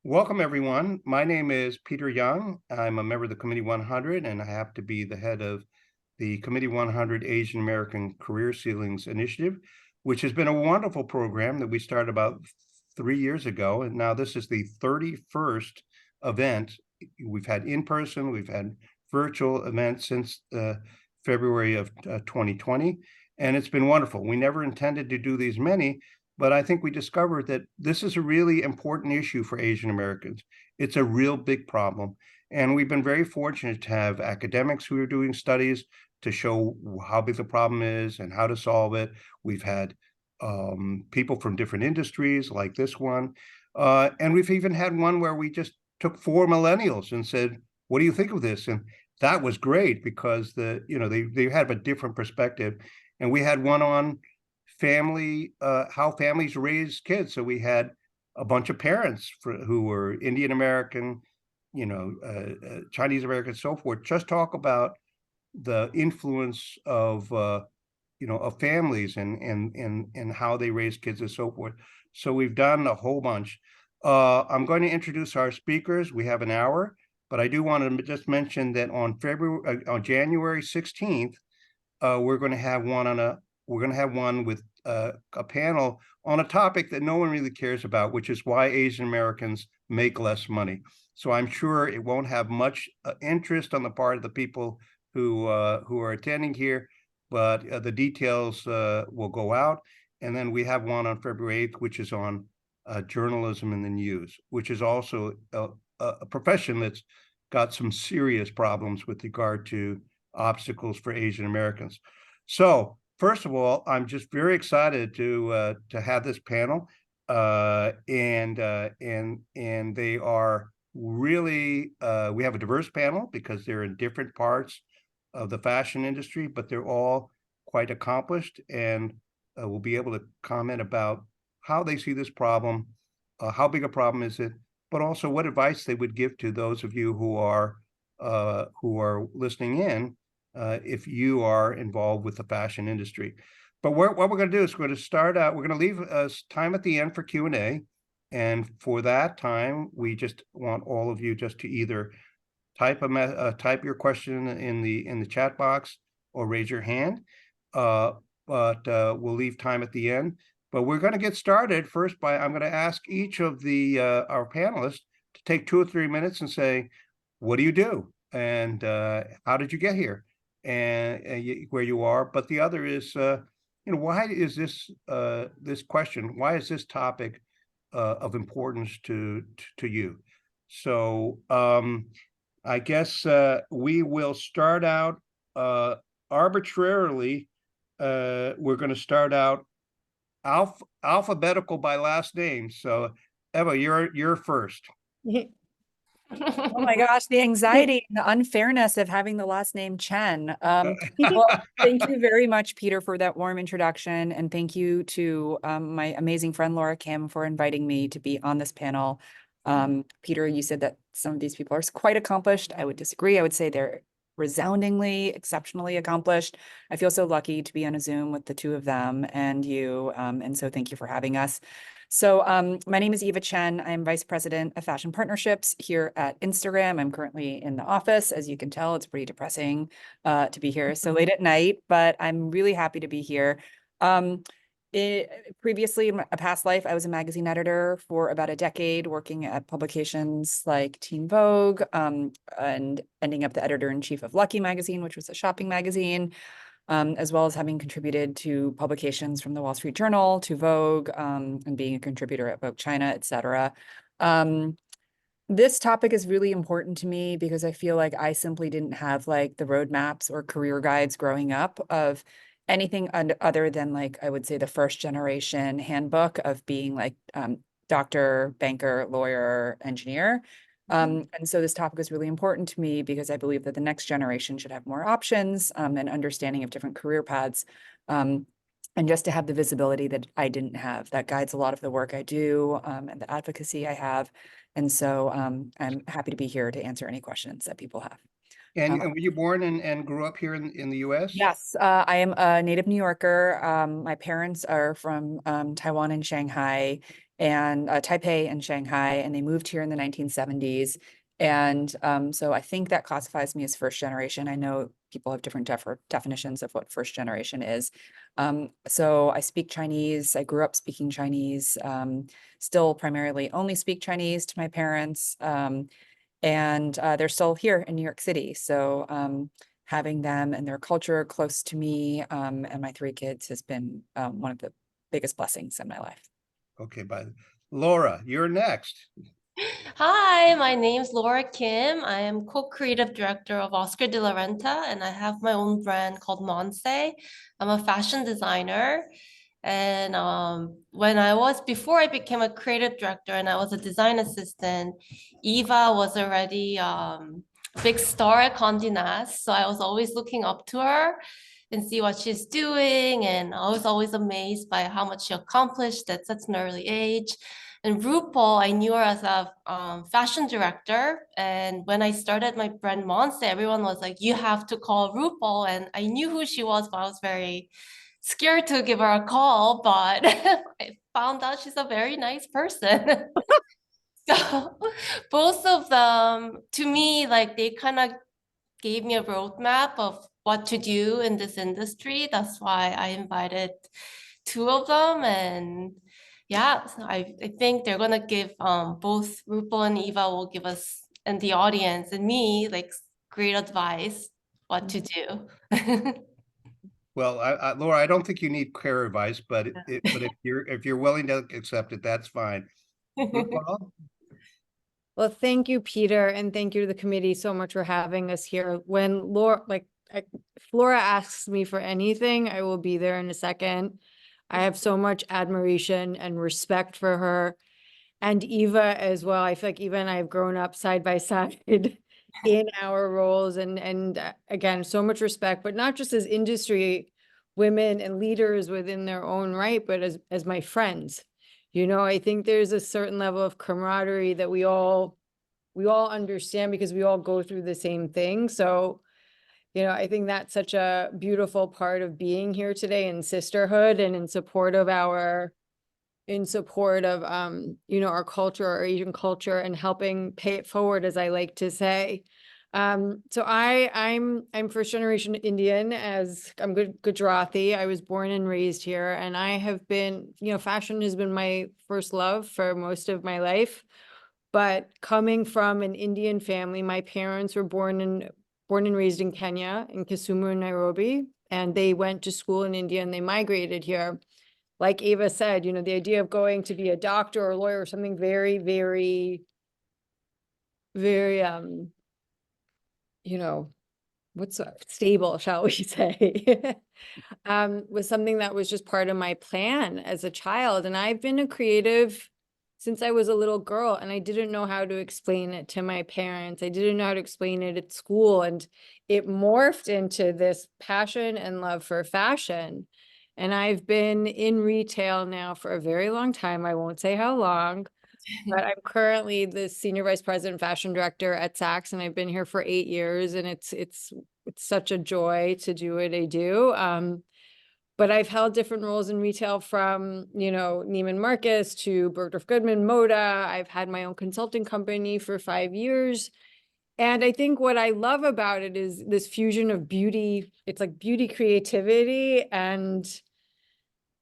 Welcome, everyone. My name is Peter Young. I'm a member of the Committee 100, and I happen to be the head of the Committee 100 Asian American Career Ceilings Initiative, which has been a wonderful program that we started about 3 years ago. And now this is the 31st event. We've had in-person, we've had virtual events since February of 2020, and it's been wonderful. We never intended to do these many, but I think we discovered that this is a really important issue for Asian Americans. It's a real big problem. And we've been very fortunate to have academics who are doing studies to show how big the problem is and how to solve it. We've had people from different industries like this one. And we've even had one where we just took 4 millennials and said, what do you think of this? And that was great because they have a different perspective. And we had one on family, how families raise kids. So we had a bunch of parents who were Indian American, Chinese American, so forth, just talk about the influence of families and how they raise kids and so forth. So we've done a whole bunch. I'm going to introduce our speakers. We have an hour, but I do want to just mention that on January 16th, we're going to have one with a panel on a topic that no one really cares about, which is why Asian Americans make less money. So I'm sure it won't have much interest on the part of the people who are attending here, but the details will go out. And then we have one on February 8th, which is on journalism in the news, which is also a profession that's got some serious problems with regard to obstacles for Asian Americans. So first of all, I'm just very excited to have this panel, and they are really we have a diverse panel because they're in different parts of the fashion industry, but they're all quite accomplished and will be able to comment about how they see this problem, how big a problem is it, but also what advice they would give to those of you who are listening in, if you are involved with the fashion industry. But what we're going to do is we're going to start out, we're going to leave us time at the end for Q&A. And for that time, we just want all of you just to either type your question in the chat box or raise your hand. But we'll leave time at the end. But we're going to get started first by, I'm going to ask each of our panelists to take 2 or 3 minutes and say, what do you do? And how did you get here? And where you are. But the other is, why is this question? Why is this topic of importance to you? So I guess we will start out arbitrarily. We're going to start out alphabetical by last name. So Eva, you're first. Oh my gosh, the anxiety and the unfairness of having the last name Chen. Well, thank you very much, Peter, for that warm introduction. And thank you to my amazing friend, Laura Kim, for inviting me to be on this panel. Peter, you said that some of these people are quite accomplished. I would disagree. I would say they're resoundingly, exceptionally accomplished. I feel so lucky to be on a Zoom with the two of them and you. And so thank you for having us. So my name is Eva Chen. I'm Vice President of Fashion Partnerships here at Instagram. I'm currently in the office. As you can tell, it's pretty depressing to be here so late at night, but I'm really happy to be here. Previously, in a past life, I was a magazine editor for about a decade, working at publications like Teen Vogue, and ending up the editor-in-chief of Lucky magazine, which was a shopping magazine, as well as having contributed to publications from the Wall Street Journal to Vogue, and being a contributor at Vogue China, etc. This topic is really important to me because I feel like I simply didn't have like the roadmaps or career guides growing up of anything other than like, I would say the first generation handbook of being like doctor, banker, lawyer, engineer. And so this topic is really important to me because I believe that the next generation should have more options and understanding of different career paths. And just to have the visibility that I didn't have, that guides a lot of the work I do and the advocacy I have. And so I'm happy to be here to answer any questions that people have. And were you born and grew up here in the U.S.? Yes, I am a native New Yorker. My parents are from Taiwan and Shanghai, and Taipei and Shanghai, and they moved here in the 1970s. And so I think that classifies me as first generation. I know people have different definitions of what first generation is. So I speak Chinese. I grew up speaking Chinese, still primarily only speak Chinese to my parents. And they're still here in New York City. So having them and their culture close to me and my three kids has been one of the biggest blessings in my life. Okay, bye. Laura, you're next. Hi, my name's Laura Kim. I am co-creative director of Oscar de la Renta, and I have my own brand called Monse. I'm a fashion designer. And before I became a creative director and I was a design assistant, Eva was already a big star at Condé Nast. So I was always looking up to her and see what she's doing. And I was always amazed by how much she accomplished at such an early age. And Roopal, I knew her as a fashion director. And when I started my brand Monse, everyone was like, you have to call Roopal. And I knew who she was, but I was very scared to give her a call. But I found out she's a very nice person. So both of them, to me, like they kind of gave me a roadmap of what to do in this industry. That's why I invited two of them. And yeah, so I think they're gonna give both Rupal and Eva will give us and the audience and me like great advice what to do. Well, Laura, I don't think you need care advice, but but if you're willing to accept it, that's fine. RuPaul? Well, thank you, Peter, and thank you to the committee so much for having us here. When Laura, Flora asks me for anything, I will be there in a second. I have so much admiration and respect for her, and Eva as well. I feel like Eva and I have grown up side by side in our roles, and again, so much respect, but not just as industry women and leaders within their own right, but as my friends. You know, I think there's a certain level of camaraderie that we all understand because we all go through the same thing. So, you know, I think that's such a beautiful part of being here today in sisterhood and in support of you know, our culture, our Asian culture, and helping pay it forward, as I like to say. So I'm first generation Indian, as I'm Gujarati. I was born and raised here, and I have been, you know, fashion has been my first love for most of my life. But coming from an Indian family, my parents were born and raised in Kenya, in Kisumu, Nairobi, and they went to school in India and they migrated here. Like Ava said, you know, the idea of going to be a doctor or a lawyer or something very, very, very, you know, stable, shall we say, was something that was just part of my plan as a child. And I've been a creative since I was a little girl, and I didn't know how to explain it to my parents. I didn't know how to explain it at school, and it morphed into this passion and love for fashion. And I've been in retail now for a very long time. I won't say how long, but I'm currently the senior vice president fashion director at Saks, and I've been here for 8 years, and it's such a joy to do what I do. But I've held different roles in retail, from, you know, Neiman Marcus to Bergdorf Goodman, Moda. I've had my own consulting company for 5 years. And I think what I love about it is this fusion of beauty. It's like beauty, creativity, and,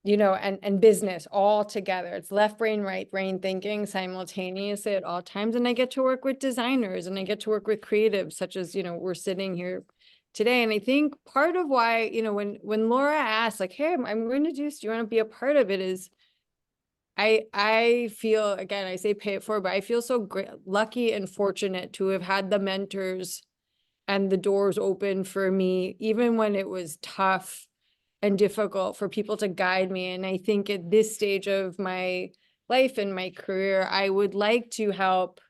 you know, and business all together. It's left brain, right brain thinking simultaneously at all times. And I get to work with designers, and I get to work with creatives, such as, you know, we're sitting here today. And I think part of why, you know, when Laura asked, like, hey, I'm going to do this, do you want to be a part of it, is I feel, again, I say pay it forward, but I feel so great, lucky and fortunate to have had the mentors and the doors open for me, even when it was tough and difficult, for people to guide me. And I think at this stage of my life and my career, I'd like to help,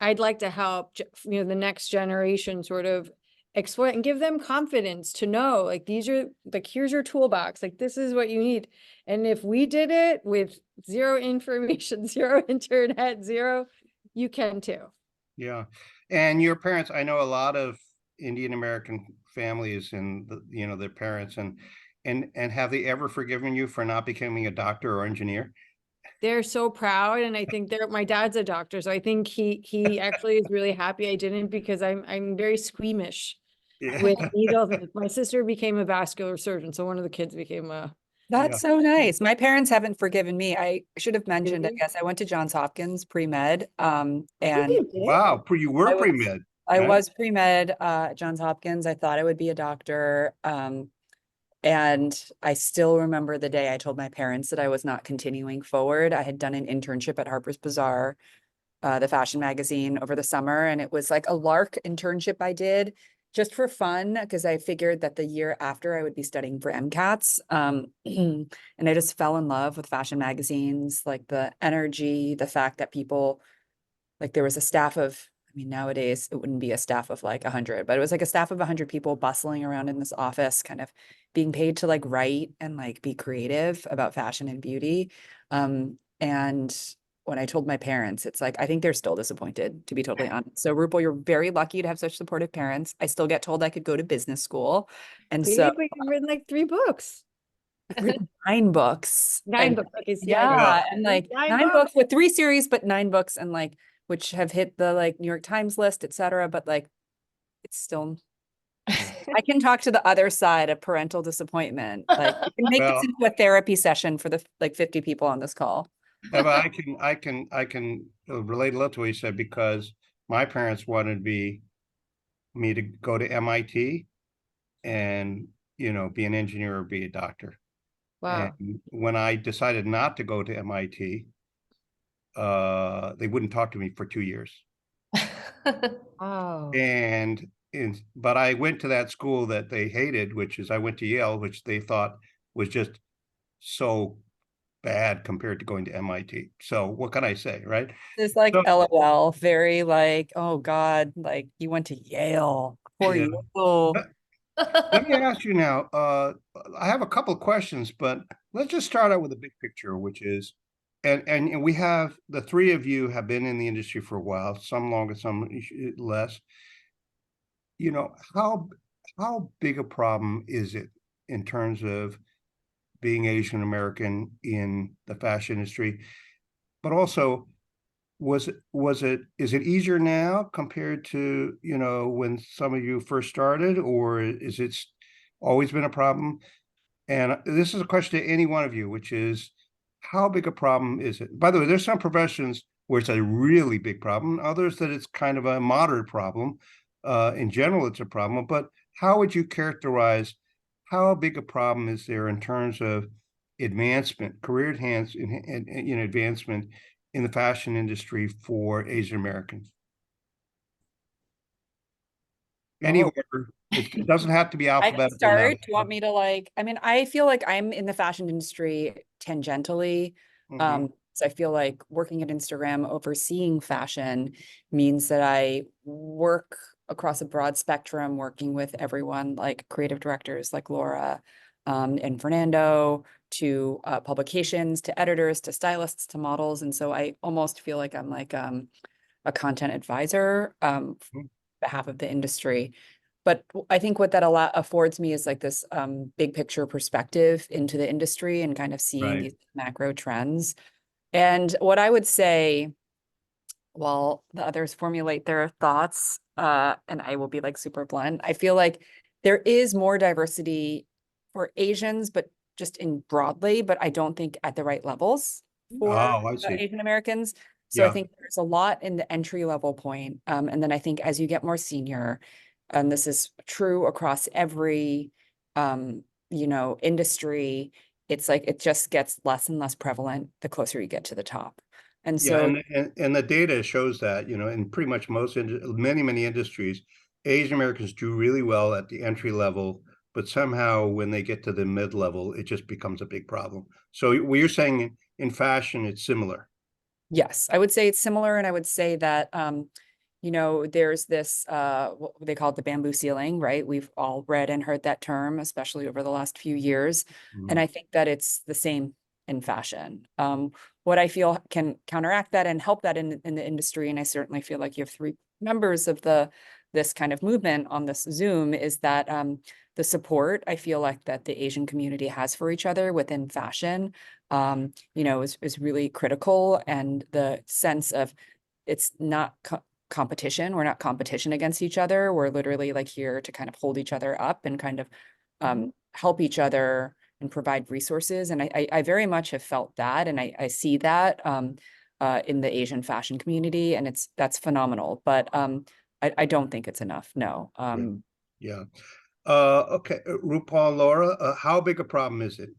you know, the next generation sort of explore and give them confidence to know, like, here's your toolbox, like, this is what you need. And if we did it with zero information, zero internet, you can too. Yeah. And your parents, I know a lot of Indian American families and you know, their parents, and have they ever forgiven you for not becoming a doctor or engineer? they're so proud, and I think my dad's a doctor, so I think he actually is really happy I didn't, because I'm very squeamish with Yeah. needles. And my sister became a vascular surgeon, so one of the kids became a. That's Yeah. so nice. My parents haven't forgiven me. I should have mentioned, I Really? guess I went to Johns Hopkins pre-med. And You did? Wow, you were I was pre-med, I right? was pre-med at Johns Hopkins. I thought I would be a doctor. And I still remember the day I told my parents that I was not continuing forward. I had done an internship at Harper's Bazaar, the fashion magazine, over the summer, and it was like a lark internship I did just for fun because I figured that the year after I would be studying for MCATs. And I just fell in love with fashion magazines, like the energy, the fact that people, like there was a staff of, I mean, nowadays it wouldn't be a staff of like 100, but it was like a staff of 100 people bustling around in this office, kind of being paid to like write and like be creative about fashion and beauty. And when I told my parents, it's like, I think they're still disappointed, to be totally honest. So Rupal, you're very lucky to have such supportive parents. I still get told I could go to business school. And so Really? But you've written like 3 books. I've written 9 books. 9 And books. Okay, see, I yeah, Well, and like 9 9 books. books with 3 series, but 9 books, and like which have hit the like New York Times list, etc. But like it's still, I can talk to the other side of parental disappointment. Like we can make this well, into a therapy session for the like 50 people on this call. Eva, I can relate a little to what you said, because my parents wanted me to go to MIT and, be an engineer or be a doctor. Wow. And when I decided not to go to MIT, they wouldn't talk to me for 2 years. Wow. But I went to that school that they hated, which is I went to Yale, which they thought was just so bad compared to going to MIT. So what can I say, right? It's like So, LOL, very like, oh God, like you went to Yale. Poor yeah. you. Let me ask you now. I have a couple of questions, but let's just start out with the big picture, which is, and we have, the three of you have been in the industry for a while, some longer, some less. You know, how big a problem is it in terms of being Asian American in the fashion industry? But also, is it easier now compared to, when some of you first started, or is it always been a problem? And this is a question to any one of you, which is, how big a problem is it? By the way, there's some professions where it's a really big problem, others that it's kind of a moderate problem. In general, it's a problem, but how would you characterize how big a problem is there in terms of advancement, career advancement in the fashion industry for Asian Americans? Any Oh, order. It doesn't have to be I can alphabetical now. start. Do you want me to like, I mean, I feel like I'm in the fashion industry tangentially. Mhm. So I feel like working at Instagram, overseeing fashion means that I work across a broad spectrum, working with everyone like creative directors like Laura, and Fernando, to publications, to editors, to stylists, to models. And so I almost feel like I'm like a content advisor Mhm. behalf of the industry. But I think what that affords me is like this big picture perspective into the industry and kind of seeing Right. these macro trends. And what I would say, while the others formulate their thoughts, and I will be like super blunt, I feel like there is more diversity for Asians, but just in broadly, but I don't think at the right levels for Oh, I see. Asian Americans. So I Yeah. think there's a lot in the entry level point. And then I think as you get more senior, and this is true across every industry, it's like it just gets less and less prevalent the closer you get to the top. And Yeah, so and the data shows that, in pretty much many industries, Asian Americans do really well at the entry level, but somehow when they get to the mid level, it just becomes a big problem. So what you're saying in fashion, it's similar. yes, I would say it's similar, and I would say that there's this what they call it, the bamboo ceiling, right? We've all read and heard that term, especially over the last few years. And Mhm. I think that it's the same in fashion. What I feel can counteract that and help that in the industry, and I certainly feel like you have 3 members of this kind of movement on this Zoom, is that the support I feel like that the Asian community has for each other within fashion, is really critical. And the sense of it's not competition. We're not competition against each other. We're literally like here to kind of hold each other up and kind of help each other and provide resources. And I very much have felt that, and I see that in the Asian fashion community, and that's phenomenal. But I don't think it's enough. No. Yeah. Okay, RuPaul, Laura, how big a problem is it?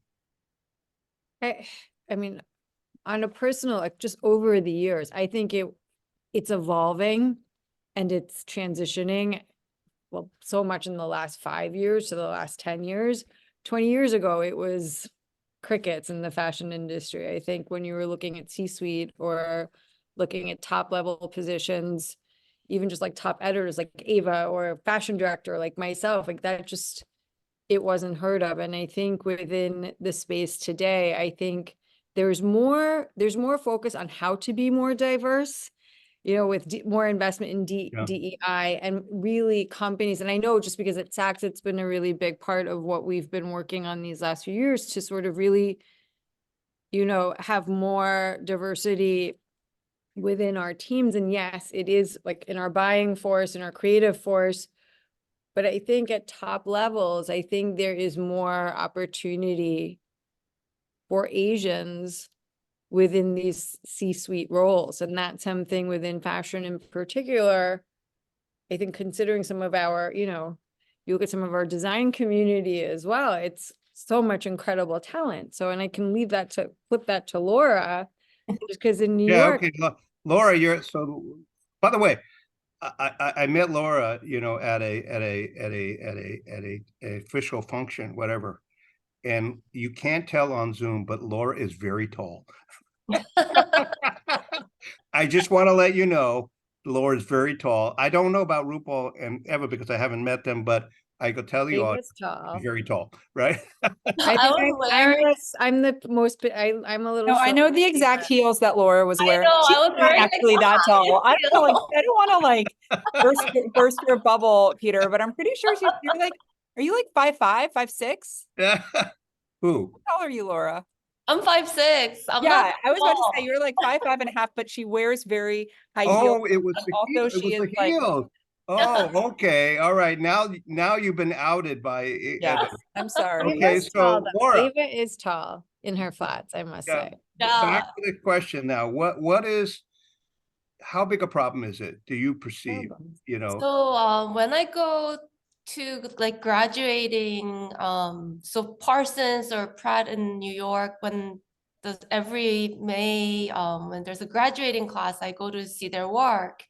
I mean, on a personal, like just over the years, I think it's evolving and it's transitioning. Well, so much in the last 5 years to the last 10 years. 20 years ago, it was crickets in the fashion industry. I think when you were looking at C-suite or looking at top level positions, even just like top editors like Ava or fashion director like myself, like that just, it wasn't heard of. And I think within the space today, I think there's more focus on how to be more diverse, with more investment in Yeah. DEI and really companies. And I know just because at Saks, it's been a really big part of what we've been working on these last few years to sort of really, have more diversity within our teams. And yes, it is like in our buying force and our creative force. But I think at top levels, I think there is more opportunity for Asians within these C-suite roles. And that's something within fashion in particular, I think considering some of our, you look at some of our design community as well, it's so much incredible talent. So, and I can flip that to Laura, just because in New Yeah, York. okay, Laura, by the way, I met Laura, at a official function, whatever. And you can't tell on Zoom, but Laura is very tall. I just want to let you know, Laura is very tall. I don't know about RuPaul and Eva because I haven't met them, but I could tell you all, Ava's tall. she's very tall, right? I I think was I'm wearing, the most, I'm a little. No, I know short. the exact heels that Laura was I wearing. know, She's I was not wearing like actually the that tall. I don't know, highest I don't want to burst your bubble, Peter, but I'm pretty sure you're like, are you like 5'5", 5'6"? Who? How tall are you, Laura? I'm 5'6". I'm Yeah, not I was about to tall. say you're like 5'5.5", but she wears very high heels. Oh, it was But the also heel. It she was is the like, heels. Oh, okay. All right. Now you've been outed by yeah, Eva. I'm sorry. Okay, Ava's tall, so though. Laura, Ava is tall in her flats, I must yeah, say. Yeah. back to the question now. How big a problem is it? Do you perceive? So when I go to like graduating, so Parsons or Pratt in New York, when every May, when there's a graduating class, I go to see their work,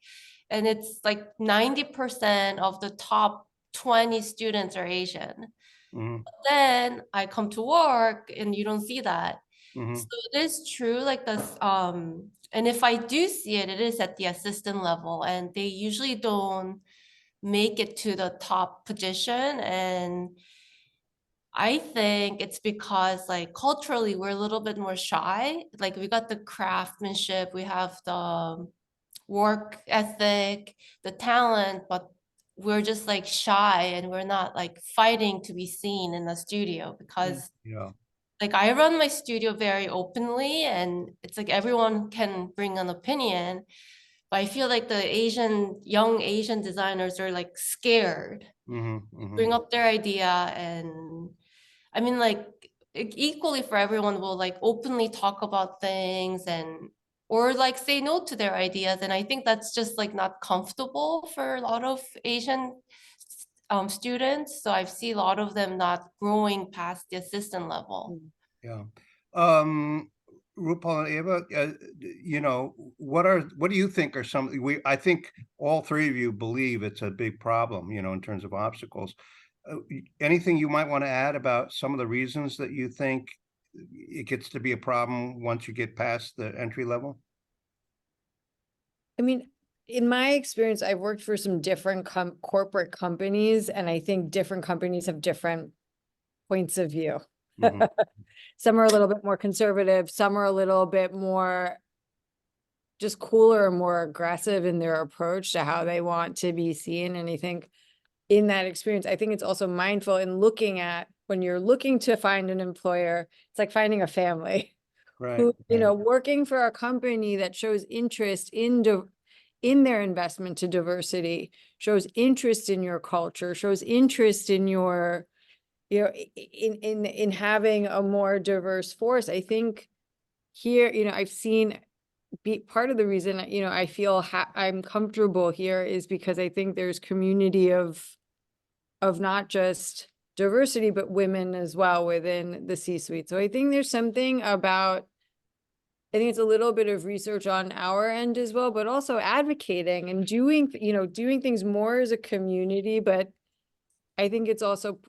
and it's like 90% of the top 20 students are Asian. Mhm, Then I come to work and you don't see that. mhm, So it is true, like this, and if I do see it, it is at the assistant level, and they usually don't make it to the top position. And I think it's because like culturally we're a little bit more shy. Like we got the craftsmanship, we have the work ethic, the talent, but we're just like shy and we're not like fighting to be seen in the studio because Yeah. like I run my studio very openly and it's like everyone can bring an opinion. But I feel like the young Asian designers are like scared, bring up their idea. And I mean, like equally for everyone will like openly talk about things and or like say no to their ideas. And I think that's just like not comfortable for a lot of Asian students. So I've seen a lot of them not growing past the assistant level. Yeah. RuPaul and Eva, what do you think are I think all three of you believe it's a big problem, in terms of obstacles. Anything you might want to add about some of the reasons that you think it gets to be a problem once you get past the entry level? I mean, in my experience, I've worked for some different corporate companies, and I think different companies have different points of view. Mhm. Some are a little bit more conservative, some are a little bit more just cooler and more aggressive in their approach to how they want to be seen. And I think in that experience. I think it's also mindful in looking at when you're looking to find an employer, it's like finding a family Right. who, you right. know, working for a company that shows interest in their investment to diversity, shows interest in your culture, shows interest in your, you know, in having a more diverse force. I think here, you know, I've seen part of the reason, you know, I feel I'm comfortable here is because I think there's community of not just diversity, but women as well within the C-suite. So I think there's something about, I think it's a little bit of research on our end as well, but also advocating and doing, you know, doing things more as a community. But I think it's also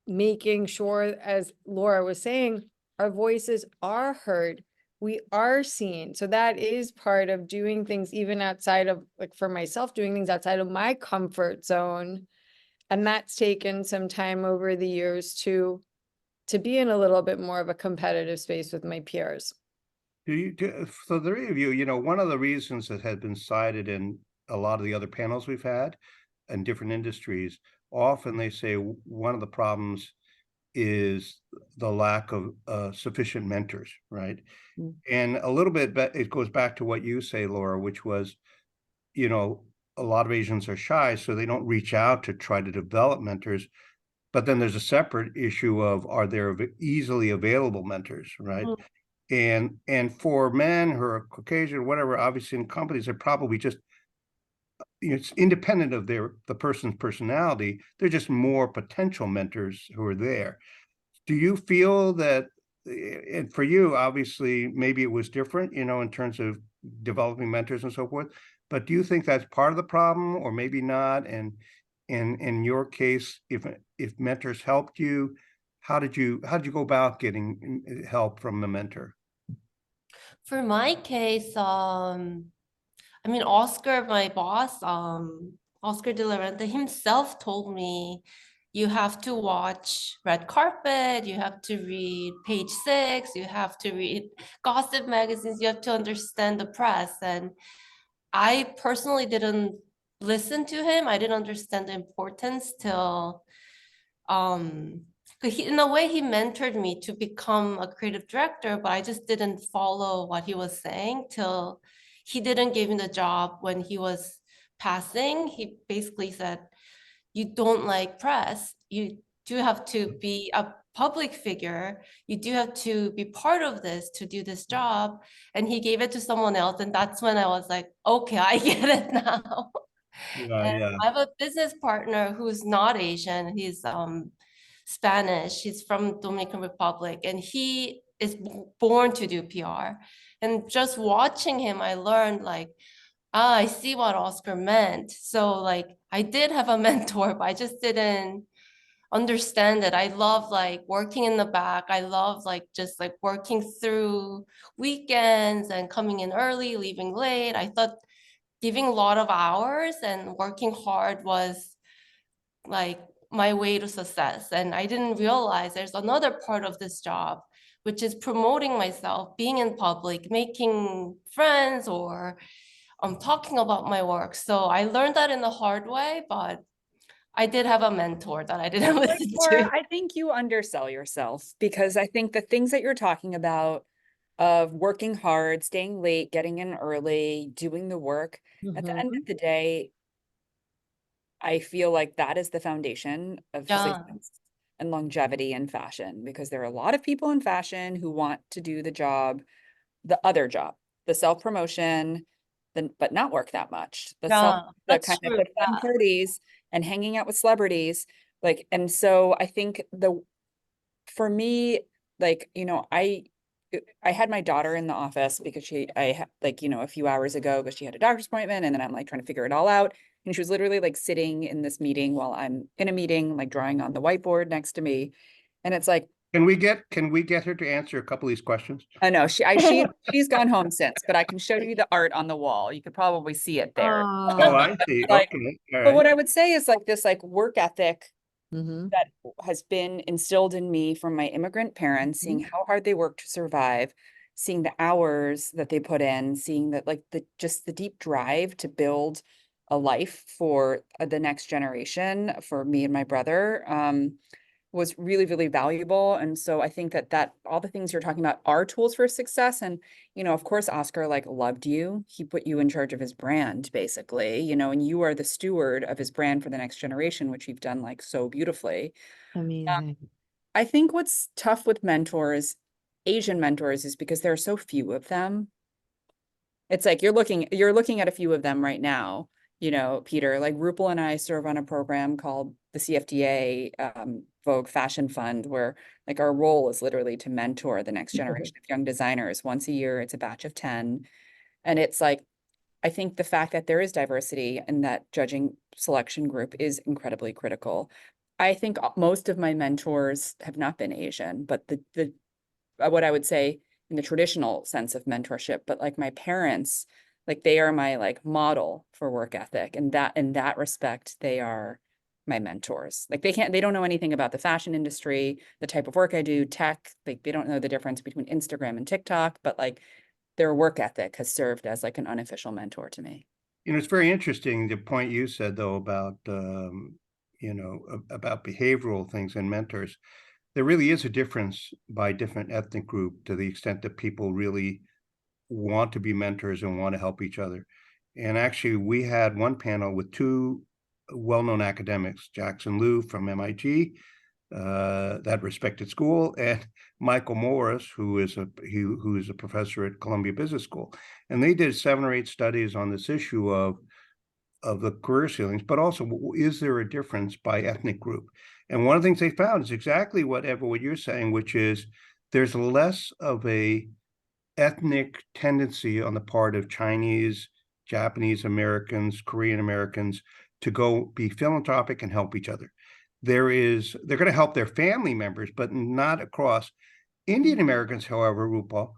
making sure, as Laura was saying, our voices are heard. We are seen. So that is part of doing things even outside of, like for myself, doing things outside of my comfort zone. And that's taken some time over the years to be in a little bit more of a competitive space with my peers. For the three of you, you know, one of the reasons that had been cited in a lot of the other panels we've had in different industries, often they say one of the problems is the lack of sufficient mentors, right? Mm. And a little bit, it goes back to what you say, Laura, which was, you know, a lot of Asians are shy, so they don't reach out to try to develop mentors. But then there's a separate issue of, are there easily available mentors, right? And for men who are Caucasian, whatever, obviously in companies, they're probably just, you know, it's independent of the person's personality. They're just more potential mentors who are there. Do you feel that, and for you, obviously, maybe it was different, you know, in terms of developing mentors and so forth, but do you think that's part of the problem or maybe not? And in your case, if mentors helped you, how did you go about getting help from a mentor? For my case, I mean, Oscar, my boss, Oscar de la Renta himself told me, you have to watch Red Carpet, you have to read Page Six, you have to read gossip magazines, you have to understand the press. And I personally didn't listen to him. I didn't understand the importance till, 'cause in a way, he mentored me to become a creative director, but I just didn't follow what he was saying till he didn't give me the job when he was passing. He basically said, you don't like press. You do have to be a public figure. You do have to be part of this to do this job. And he gave it to someone else. And that's when I was like, okay, I get it now. And Yeah. I have a business partner who's not Asian. He's Spanish. He's from Dominican Republic, and he is born to do PR. And just watching him, I learned like, I see what Oscar meant. So like, I did have a mentor, but I just didn't understand it. I love like working in the back. I love like just like working through weekends and coming in early, leaving late. I thought giving a lot of hours and working hard was like my way to success. And I didn't realize there's another part of this job, which is promoting myself, being in public, making friends, or talking about my work. So I learned that in the hard way, but I did have a mentor that I didn't Like, listen Laura, to. I think you undersell yourself, because I think the things that you're talking about of working hard, staying late, getting in early, doing the work, at the end of the day, I feel like that is the foundation of Yeah, success and longevity in fashion, because there are a lot of people in fashion who want to do the job, the other job, the self-promotion, but not work that much. yeah, The that's kind of true. the fun Yeah, parties and hanging out with celebrities. Like, and so I think for me, like, you know, I had my daughter in the office because like, you know, a few hours ago, because she had a doctor's appointment, and then I'm like trying to figure it all out. And she was literally like sitting in this meeting while I'm in a meeting, like drawing on the whiteboard next to me. And it's like, Can we get her to answer a couple of these questions? I know she's gone home since, but I can show you the art on the wall. You could probably see it there. Oh, I see. Like, Okay, all but right. what I would say is like this, like work ethic Mm-hmm. that has been instilled in me from my immigrant parents, seeing how hard they work to survive, seeing the hours that they put in, seeing that like just the deep drive to build a life for the next generation, for me and my brother, was really, really valuable. And so I think that all the things you're talking about are tools for success. And, of course, Oscar like loved you. He put you in charge of his brand, basically, and you are the steward of his brand for the next generation, which you've done like so beautifully. Amazing. I think what's tough with mentors, Asian mentors, is because there are so few of them. It's like you're looking at a few of them right now, Peter. Like Roopal and I serve on a program called the CFDA Vogue Fashion Fund, where like our role is literally to mentor the next generation of young designers. Once a year, it's a batch of 10. And it's like, I think the fact that there is diversity in that judging selection group is incredibly critical. I think most of my mentors have not been Asian, but the what I would say in the traditional sense of mentorship, but like my parents, like they are my like model for work ethic. And that in that respect, they are my mentors. Like they don't know anything about the fashion industry, the type of work I do, tech, like they don't know the difference between Instagram and TikTok, but like their work ethic has served as like an unofficial mentor to me. It's very interesting, the point you said, though, about, about behavioral things and mentors. There really is a difference by different ethnic group to the extent that people really want to be mentors and want to help each other. And actually, we had one panel with two well-known academics, Jackson Liu from MIT, that respected school, and Michael Morris, who is a professor at Columbia Business School. And they did 7 or 8 studies on this issue of the career ceilings, but also, is there a difference by ethnic group? And one of the things they found is exactly what you're saying, which is there's less of a ethnic tendency on the part of Chinese, Japanese Americans, Korean Americans to go be philanthropic and help each other. They're going to help their family members, but not across. Indian Americans, however, Rupal,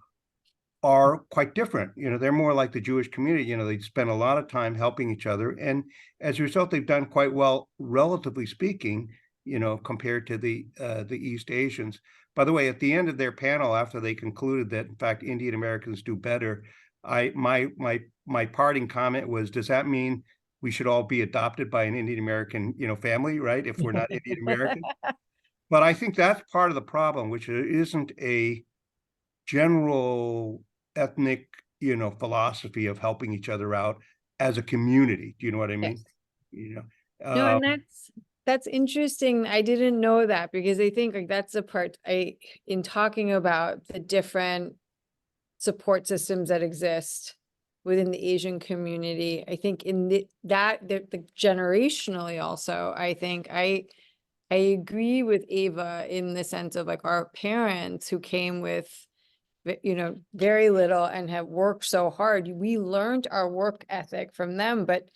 are quite different. They're more like the Jewish community. They spend a lot of time helping each other. And as a result, they've done quite well, relatively speaking, compared to the East Asians. By the way, at the end of their panel, after they concluded that, in fact, Indian Americans do better, my parting comment was, does that mean we should all be adopted by an Indian American, family, right? If we're not Indian American. But I think that's part of the problem, which isn't a general ethnic, philosophy of helping each other out as a community. Do you know what I mean? Yes. No, and that's interesting. I didn't know that, because I think like that's the part in talking about the different support systems that exist within the Asian community. I think in the generationally also, I think I agree with Ava in the sense of like our parents who came with very little and have worked so hard. We learned our work ethic from them, but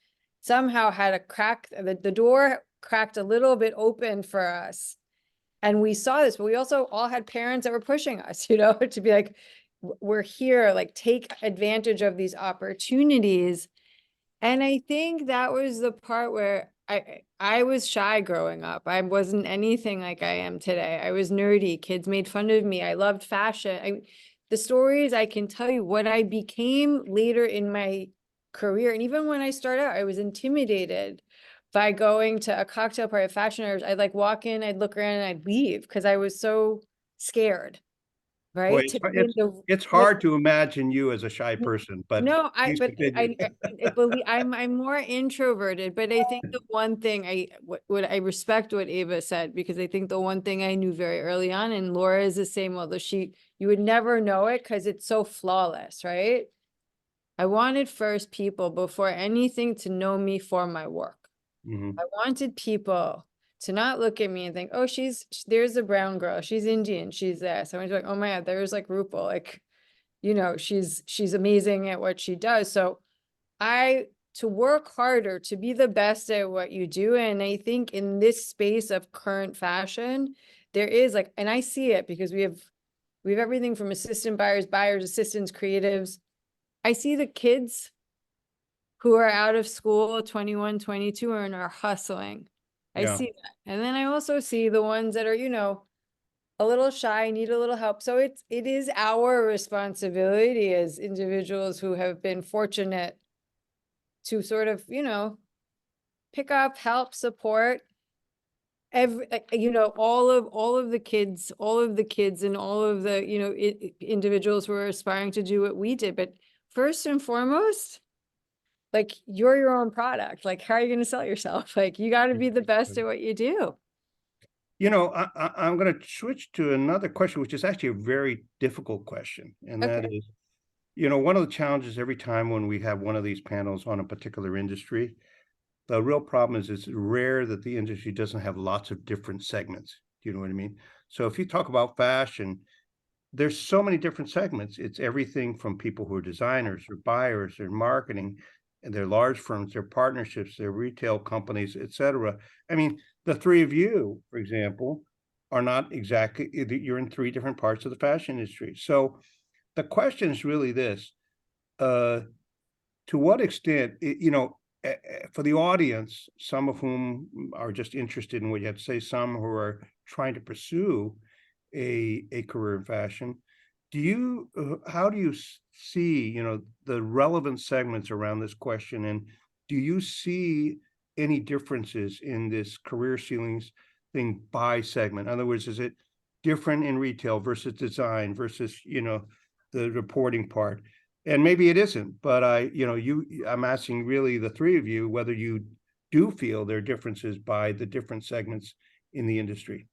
somehow had a crack, the door cracked a little bit open for us. And we saw this, but we also all had parents that were pushing us, to be like, we're here, like take advantage of these opportunities. And I think that was the part where I was shy growing up. I wasn't anything like I am today. I was nerdy. Kids made fun of me. I loved fashion. The stories I can tell you, what I became later in my career. And even when I started out, I was intimidated by going to a cocktail party of fashioners. I'd like walk in, I'd look around and I'd leave because I was so scared. Right. Boy, it's hard to imagine you as a shy person, but no, I believe I'm more introverted, but I think the one thing what I respect what Ava said, because I think the one thing I knew very early on, and Laura is the same, although you would never know it because it's so flawless, right? I wanted first people before anything to know me for my work. I wanted people to not look at me and think, oh, there's a brown girl, she's Indian, she's this. I was like, oh my God, there's like Roopal, like, she's amazing at what she does. So to work harder, to be the best at what you do. And I think in this space of current fashion, there is like, and I see it because we have everything from assistant buyers, assistants, creatives. I see the kids who are out of school, 21, 22, and are hustling. I see that. And then I also see the ones that are, a little shy, need a little help. So it is our responsibility as individuals who have been fortunate to sort of, pick up, help, support every, all of the kids, and all of the, individuals who are aspiring to do what we did. But first and foremost, like, you're your own product. Like, how are you going to sell yourself? Like, you got to be the best at what you do. I'm going to switch to another question, which is actually a very difficult question. And that Okay. is, one of the challenges every time when we have one of these panels on a particular industry, the real problem is it's rare that the industry doesn't have lots of different segments. Do you know what I mean? So if you talk about fashion, there's so many different segments. It's everything from people who are designers or buyers or marketing, and they're large firms, they're partnerships, they're retail companies, etc. I mean, the three of you, for example, are not exactly, you're in three different parts of the fashion industry. So the question is really this, to what extent, for the audience, some of whom are just interested in what you have to say, some who are trying to pursue a career in fashion, how do you see, the relevant segments around this question? And do you see any differences in this career ceilings thing by segment? In other words, is it different in retail versus design versus, the reporting part? And maybe it isn't, but I'm asking really the three of you whether you do feel there are differences by the different segments in the industry.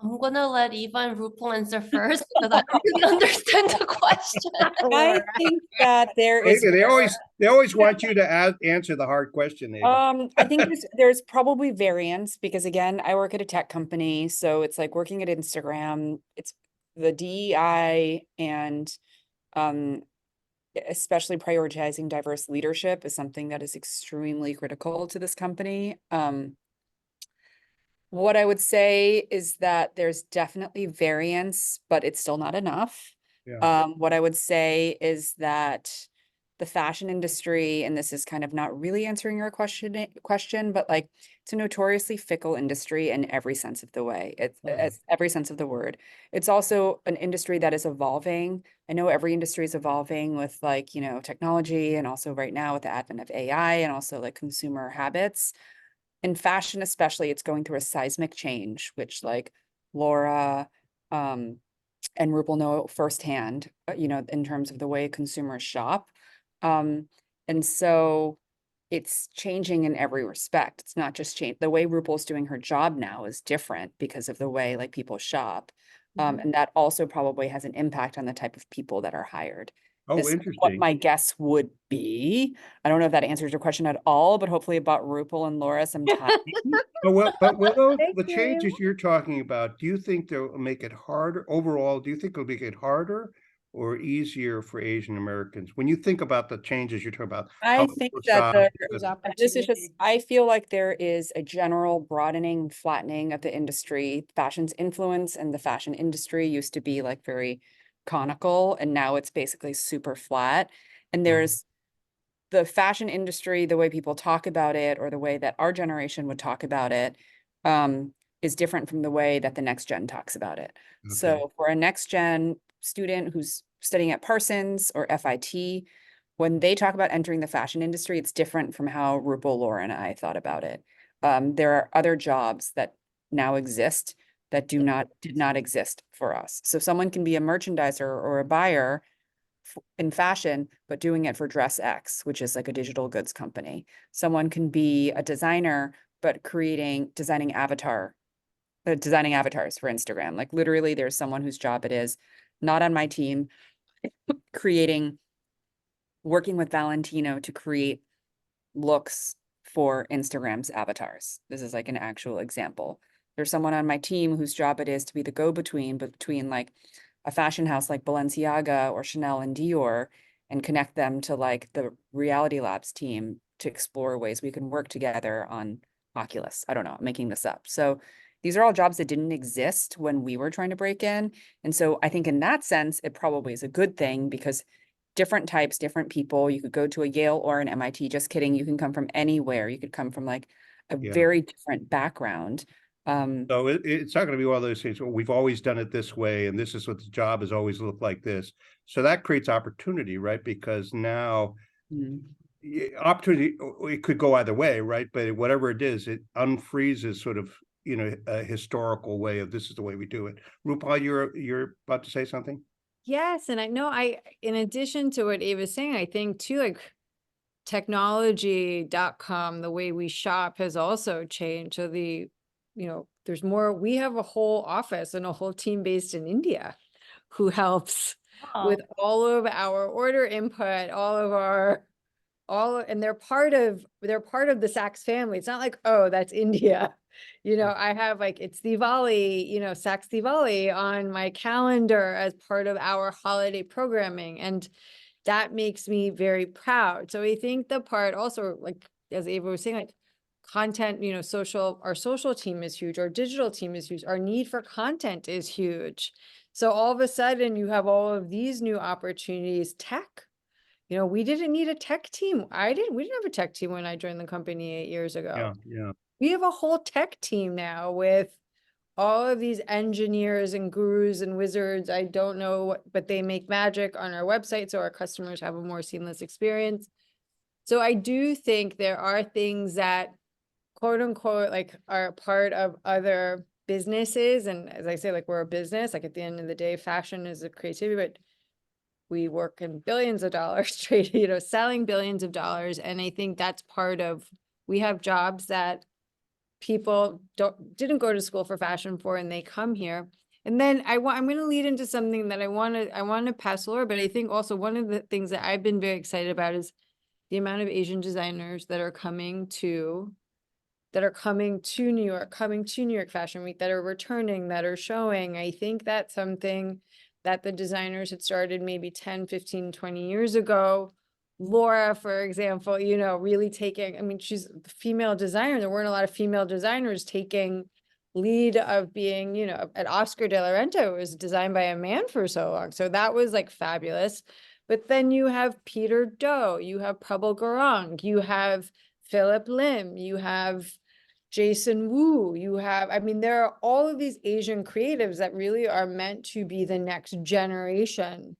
I'm gonna let Eva and Rupal answer first because I don't really understand the question. I think that there is. They always want you to answer the hard question, Ava. I think there's probably variance because again, I work at a tech company, so it's like working at Instagram. It's the DEI and especially prioritizing diverse leadership is something that is extremely critical to this company. What I would say is that there's definitely variance, but it's still not enough. Yeah. What I would say is that the fashion industry, and this is kind of not really answering your question, but like it's a notoriously fickle industry in every sense of the way. It's every sense of the word. It's also an industry that is evolving. I know every industry is evolving with like, technology, and also right now with the advent of AI and also like consumer habits. In fashion, especially, it's going through a seismic change, which like Laura and Rupal know firsthand, in terms of the way consumers shop. And so it's changing in every respect. It's not just change. The way Rupal's doing her job now is different because of the way like people shop. And that also probably has an impact on the type of people that are hired. Oh, Is what interesting. my guess would be. I don't know if that answers your question at all, but hopefully it bought Rupal and Laura some time. But will Thank the you. changes you're talking about, do you think they'll make it harder overall? Do you think it'll make it harder or easier for Asian Americans? When you think about the changes you're talking about, I how think people that shop, this is just, I feel like there is a general broadening, flattening of the industry. Fashion's influence and the fashion industry used to be like very conical, and now it's basically super flat. And there's the fashion industry, the way people talk about it, or the way that our generation would talk about it, is different from the way that the next gen talks about it. Okay. So for a next gen student who's studying at Parsons or FIT, when they talk about entering the fashion industry, it's different from how Rupal, Laura, and I thought about it. There are other jobs that now exist that did not exist for us. So someone can be a merchandiser or a buyer in fashion, but doing it for Dress X, which is like a digital goods company. Someone can be a designer, but designing avatars for Instagram. Like literally there's someone whose job it is, not on my team, working with Valentino to create looks for Instagram's avatars. This is like an actual example. There's someone on my team whose job it is to be the go-between between like a fashion house like Balenciaga or Chanel and Dior, and connect them to like the Reality Labs team to explore ways we can work together on Oculus. I don't know, I'm making this up. So these are all jobs that didn't exist when we were trying to break in. And so I think in that sense, it probably is a good thing because different types, different people. You could go to a Yale or an MIT. Just kidding. You can come from anywhere. You could come from like a very different background. So it's not going to be one of those things, well, we've always done it this way, and this is what the job has always looked like this. So that creates opportunity, right? Because now opportunity, it could go either way, right? But whatever it is, it unfreezes sort of, a historical way of this is the way we do it. Rupal, you're about to say something? Yes, and I know in addition to what Ava's saying, I think too, like technology.com, the way we shop has also changed. So there's more, we have a whole office and a whole team based in India who helps with Wow. all of our order input, and they're part of the Saks family. It's not like, oh, that's India. I have like, it's Diwali, Saks Diwali on my calendar as part of our holiday programming. And that makes me very proud. So I think the part also, like, as Ava was saying, like content, our social team is huge. Our digital team is huge. Our need for content is huge. So all of a sudden you have all of these new opportunities, tech. We didn't need a tech team. We didn't have a tech team when I joined the company 8 years ago. Yeah. We have a whole tech team now with all of these engineers and gurus and wizards. I don't know, but they make magic on our website so our customers have a more seamless experience. So I do think there are things that, quote unquote, like are part of other businesses. And as I say, like we're a business, like at the end of the day, fashion is a creativity, but we work in billions of dollars trading, selling billions of dollars. And I think that's part of, we have jobs that people didn't go to school for fashion for, and they come here. And then I'm going to lead into something that I want to pass Laura, but I think also one of the things that I've been very excited about is the amount of Asian designers that are coming to New York, coming to New York Fashion Week, that are returning, that are showing. I think that's something that the designers had started maybe 10, 15, 20 years ago. Laura, for example, really taking, I mean, she's a female designer. There weren't a lot of female designers taking lead of being, at Oscar de la Renta, it was designed by a man for so long. So that was like fabulous. But then you have Peter Do, you have Prabal Gurung, you have Philip Lim, you have Jason Wu, there are all of these Asian creatives that really are meant to be the next generation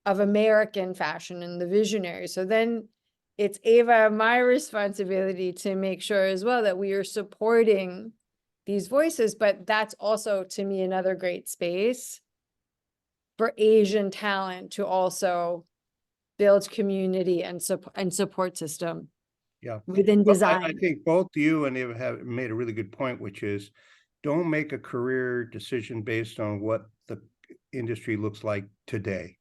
of American fashion and the visionaries. So then it's Ava, my responsibility to make sure as well that we are supporting these voices, but that's also to me another great space for Asian talent to also build community and support system. Yeah. Within Well, design. I think both you and Eva have made a really good point, which is don't make a career decision based on what the industry looks like today.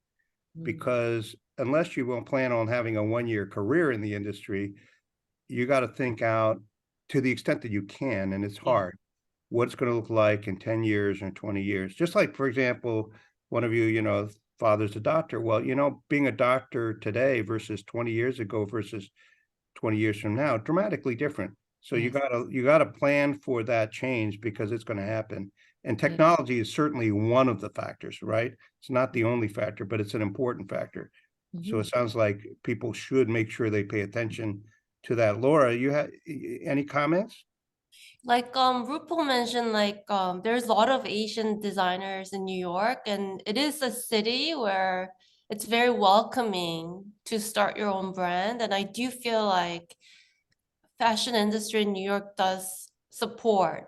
Because unless you will plan on having a 1-year career in the industry, you got to think out to the extent that you can, and it's hard, what it's going to look like in 10 years or 20 years. Just like, for example, one of you, father's a doctor. Well, being a doctor today versus 20 years ago versus 20 years from now, dramatically different. So you gotta plan for that change because it's going to happen. And technology is certainly one of the factors, right? It's not the only factor, but it's an important factor. So it sounds like people should make sure they pay attention to that. Laura, you have any comments? Like Rupal mentioned, like there's a lot of Asian designers in New York, and it is a city where it's very welcoming to start your own brand. And I do feel like fashion industry in New York does support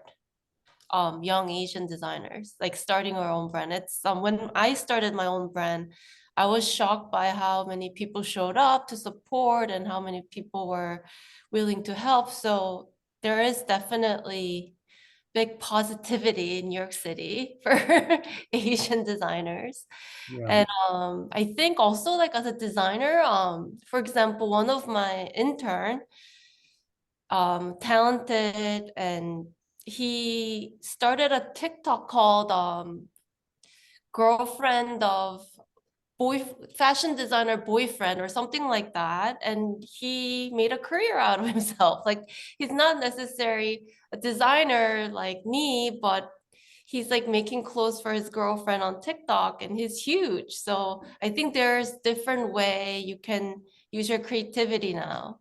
young Asian designers, like starting our own brand. It's when I started my own brand, I was shocked by how many people showed up to support and how many people were willing to help. So there is definitely big positivity in New York City for Asian designers. Yeah. And I think also like as a designer, for example, one of my intern, talented, and he started a TikTok called girlfriend of boy fashion designer boyfriend or something like that, and he made a career out of himself. Like he's not necessarily a designer like me, but he's like making clothes for his girlfriend on TikTok, and he's huge. So I think there's different way you can use your creativity now.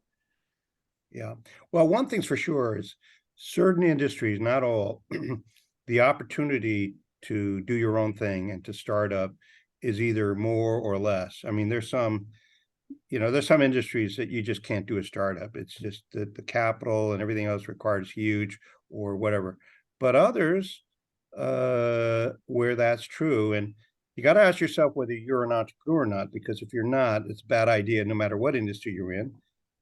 Yeah. Well, one thing's for sure is certain industries, not all, the opportunity to do your own thing and to start up is either more or less. I mean, there's some there's some industries that you just can't do a startup. It's just the capital and everything else requires huge or whatever. But others, where that's true, and you got to ask yourself whether you're an entrepreneur or not, because if you're not, it's a bad idea no matter what industry you're in.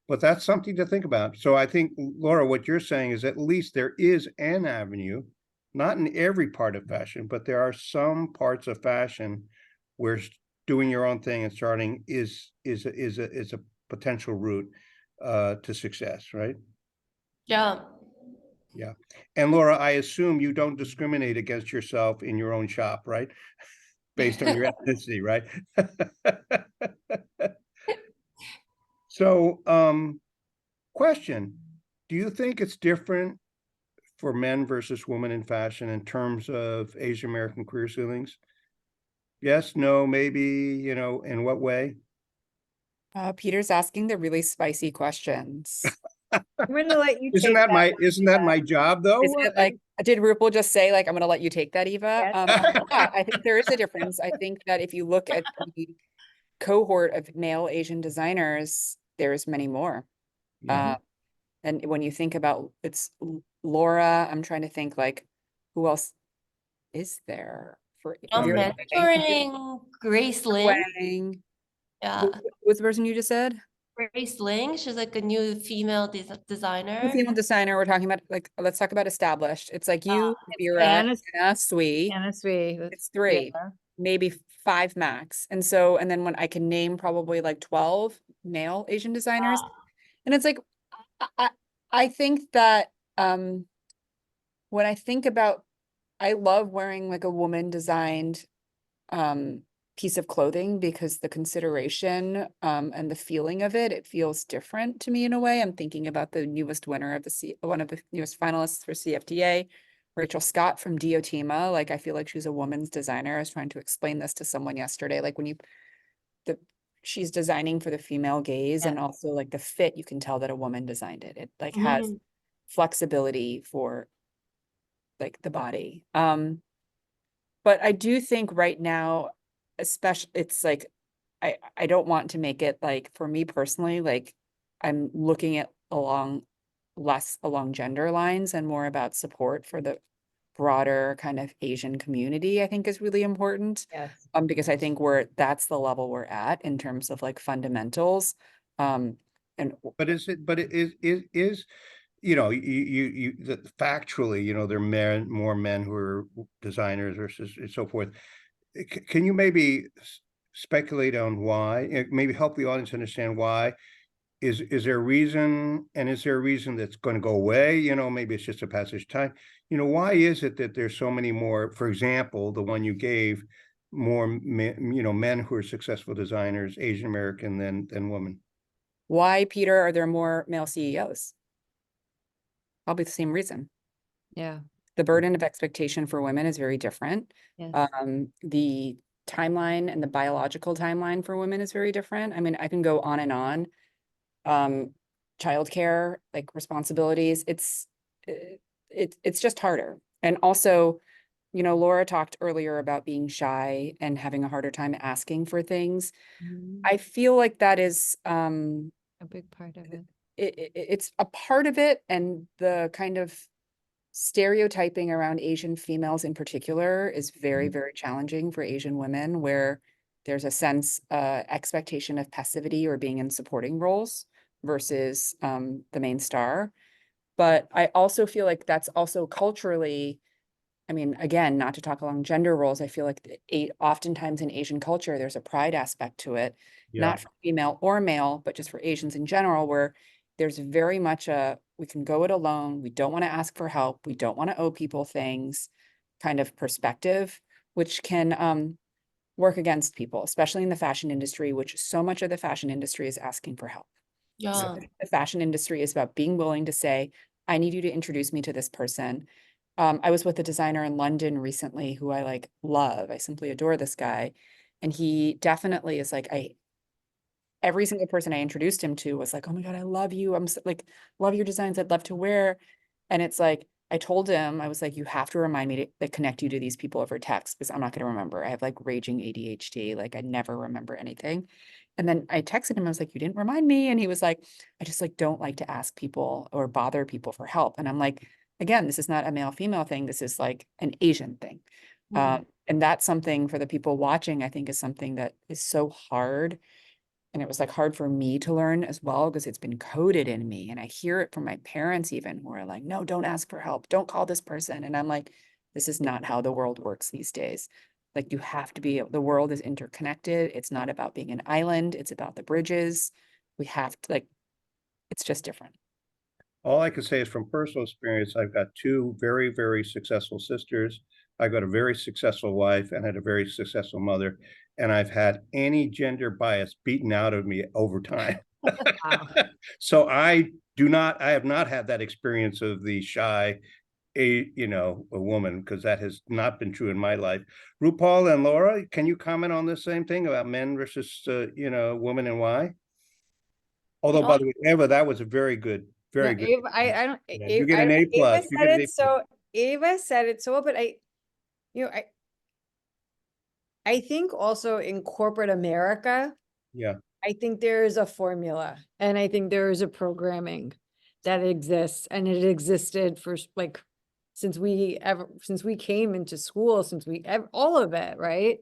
But that's something to think about. So I think, Laura, what you're saying is at least there is an avenue, not in every part of fashion, but there are some parts of fashion where doing your own thing and starting is a potential route to success, right? Yeah. Yeah. And Laura, I assume you don't discriminate against yourself in your own shop, right? Based on your ethnicity, right? So, question, do you think it's different for men versus women in fashion in terms of Asian American career ceilings? Yes, no, maybe, in what way? Peter's asking the really spicy questions. I'm gonna let you Isn't take that that my one, isn't that Eva. my job Is though? it like, did Rupal just say like, I'm gonna let you take that, Eva? Yes. Yeah, I think there is a difference. I think that if you look at the cohort of male Asian designers, there's many more. Yeah. And when you think about it's Laura, I'm trying to think like, who else is there for I'm very mentoring Grace Ling. Wang? Yeah. What's the person you just said? Grace Ling. She's like a new female The designer. female designer, we're talking about like, let's talk about established. It's like you, Vera, Anna- Anna, Sui. Anna Sui. It's three, maybe five max. And so, and then when I can name probably like 12 male Asian designers, and it's like, I, I think that when I think about, I love wearing like a woman designed piece of clothing because the consideration and the feeling of it feels different to me in a way. I'm thinking about the newest winner of one of the newest finalists for CFDA, Rachel Scott from Diotima. Like, I feel like she's a woman's designer. I was trying to explain this to someone yesterday. Like she's designing for the female gaze, and also like the fit, you can tell that a woman designed it. It like has flexibility for like the body. But I do think right now, especially, it's like, I don't want to make it like, for me personally, like I'm looking at less along gender lines and more about support for the broader kind of Asian community, I think is really important. Yes. Because I think that's the level we're at in terms of like fundamentals. And But it is, factually, there are more men who are designers versus and so forth. Can you maybe speculate on why? Maybe help the audience understand why. Is there a reason, and is there a reason that's going to go away? Maybe it's just a passage of time. Why is it that there's so many more, for example, the one you gave, more men who are successful designers, Asian American than women? why, Peter, are there more male CEOs? Probably the same reason. Yeah. The burden of expectation for women is very different. Yes. The timeline and the biological timeline for women is very different. I mean, I can go on and on. Childcare, like responsibilities, it's just harder. And also, Laura talked earlier about being shy and having a harder time asking for things. I feel like that is a big part of it. It's a part of it, and the kind of stereotyping around Asian females in particular is very, very challenging for Asian women, where there's a sense, expectation of passivity or being in supporting roles versus the main star. But I also feel like that's also culturally, I mean, again, not to talk along gender roles, I feel like oftentimes in Asian culture, there's a pride aspect to it, not for female or male, but just for Asians in general, where there's very much we can go it alone. We don't want to ask for help. We don't want to owe people things kind of perspective, which can work against people, especially in the fashion industry, which so much of the fashion industry is asking for help. Yeah. So the fashion industry is about being willing to say, I need you to introduce me to this person. I was with a designer in London recently who I like love. I simply adore this guy. And he definitely is like, every single person I introduced him to was like, oh my God, I love you. I'm so, like, love your designs. I'd love to wear. And it's like, I told him, I was like, you have to remind me to connect you to these people over text because I'm not going to remember. I have like raging ADHD. Like I never remember anything. And then I texted him, I was like, you didn't remind me. And he was like, I just like don't like to ask people or bother people for help. And I'm like, again, this is not a male female thing. This is like an Asian thing. And that's something for the people watching, I think is something that is so hard. And it was like hard for me to learn as well because it's been coded in me. And I hear it from my parents even who are like, no, don't ask for help. Don't call this person. And I'm like, this is not how the world works these days. Like you have to be, the world is interconnected. It's not about being an island. It's about the bridges. We have to like, it's just different. All I can say is from personal experience, I've got two very, very successful sisters. I've got a very successful wife and had a very successful mother. And I've had any gender bias beaten out of me over time. Wow. So I have not had that experience of the shy, a woman, because that has not been true in my life. Roopal and Laura, can you comment on the same thing about men versus, women and why? Although, by the way, Eva, that was a very good, No, very good. Ava, I don't, Yeah, Ava, you get an A Ava plus. You said get an A it plus. so, Ava said it so, well, but I think also in corporate America, Yeah, I think there is a formula and I think there is a programming that exists and it existed for like since we came into school, all of it, right?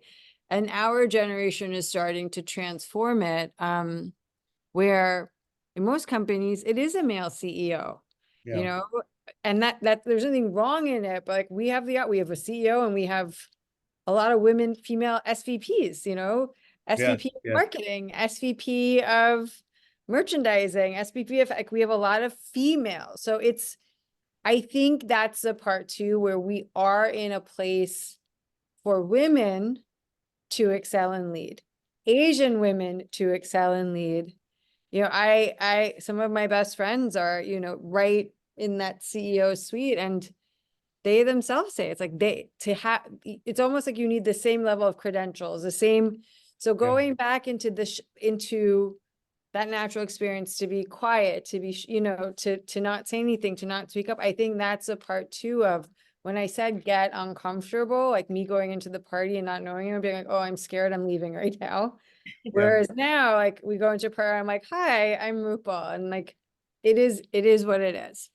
And our generation is starting to transform it, where in most companies it is a male CEO, you yeah, know, and that there's nothing wrong in it, but like we have a CEO and we have a lot of women, female SVPs, you know, yes, SVP of yes, marketing, SVP of merchandising, SVP of like we have a lot of females. So I think that's the part too where we are in a place for women to excel and lead, Asian women to excel and lead. You know, some of my best friends are, you know, right in that CEO suite and they themselves say it's like it's almost like you need the same level of credentials, the same. So going back into into that natural experience to be quiet, to be, to not say anything, to not speak up. I think that's a part too of when I said get uncomfortable, like me going into the party and not knowing him, being like, oh, I'm scared, I'm leaving right now. Whereas now, like we go into prayer, I'm like, hi, I'm Roopal. And like, it is what it is.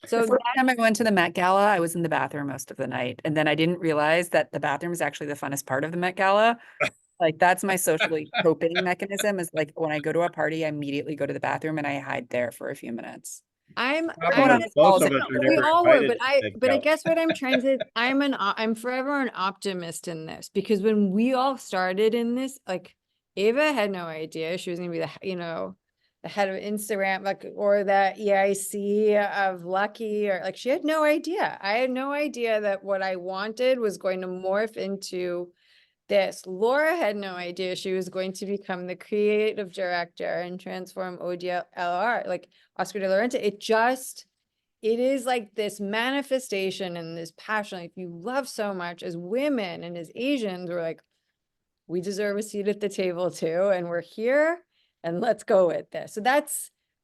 So The first time I went to the Met Gala, I was in the bathroom most of the night. And then I didn't realize that the bathroom is actually the funnest part of the Met Gala. Like that's my socially coping mechanism is like when I go to a party, I immediately go to the bathroom and I hide there for a few minutes. Most on most of calls. us are we never all were, invited to make but I out. guess what I'm trying to, I'm forever an optimist in this because when we all started in this, like Ava had no idea she was gonna be the head of Instagram, like, or the EIC of Lucky, or like, she had no idea. I had no idea that what I wanted was going to morph into this. Laura had no idea she was going to become the creative director and transform ODLR, like Oscar de la Renta. It is like this manifestation and this passion. Like you love so much as women and as Asians, we're like, we deserve a seat at the table too. And we're here and let's go with this. So